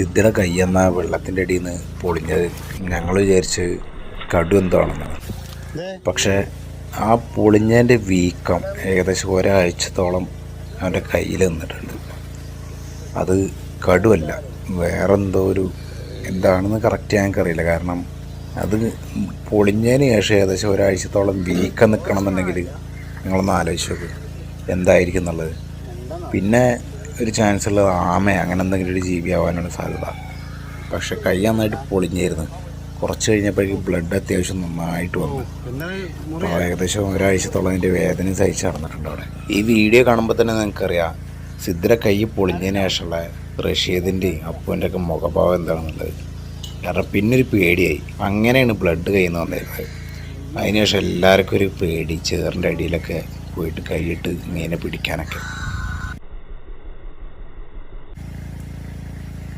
സിദ്ധിയുടെ കൈയെന്ന വെള്ളത്തിൻ്റെ അടിയിൽ നിന്ന് പൊളിഞ്ഞത് ഞങ്ങൾ വിചാരിച്ച് കടു എന്താണെന്നാണ്. പക്ഷേ ആ പൊളിഞ്ഞതിൻ്റെ വീക്കം ഏകദേശം ഒരാഴ്ചത്തോളം അവൻ്റെ കയ്യിൽ നിന്നിട്ടുണ്ട്. അത് കടുവല്ല, വേറെന്തോ എന്താണെന്ന് കറക്റ്റ് ഞങ്ങൾക്കറിയില്ല. കാരണം അത് പൊളിഞ്ഞതിന് ശേഷം ഏകദേശം ഒരാഴ്ചത്തോളം വീക്കം നിൽക്കണം എന്നുണ്ടെങ്കിൽ നിങ്ങളൊന്ന് ആലോചിച്ച് നോക്ക് എന്തായിരിക്കും എന്നുള്ളത്. പിന്നെ ഒരു ചാൻസ് ഉള്ളത് അങ്ങനെ എന്തെങ്കിലും ഒരു ജീവിയാവാനാണ് സാധ്യത. പക്ഷെ കൈ നന്നായിട്ട് പൊളിഞ്ഞായിരുന്നു. കുറച്ച് കഴിഞ്ഞപ്പോഴേക്കും ബ്ലഡ് അത്യാവശ്യം നന്നായിട്ട് വന്നു. അപ്പോൾ ഏകദേശം ഒരാഴ്ചത്തോളം അതിൻ്റെ വേദന സഹിച്ച് നടന്നിട്ടുണ്ട് അവിടെ. ഈ വീഡിയോ കാണുമ്പോൾ തന്നെ നിങ്ങൾക്കറിയാം സിദ്ധിയുടെ കൈ പൊളിഞ്ഞതിന് ശേഷമുള്ള റഷീദിൻ്റെയും അപ്പുവിൻ്റെ ഒക്കെ മുഖഭാവം എന്താണെന്നുള്ളത്. കാരണം പിന്നൊരു പേടിയായി. അങ്ങനെയാണ് ബ്ലഡ് കയ്യിൽ നിന്ന് വന്നിരുന്നത്. അതിനുശേഷം എല്ലാവർക്കും ഒരു പേടി, ചേറിൻ്റെ അടിയിലൊക്കെ പോയിട്ട് കൈയിട്ട് മീനെ പിടിക്കാനൊക്കെ.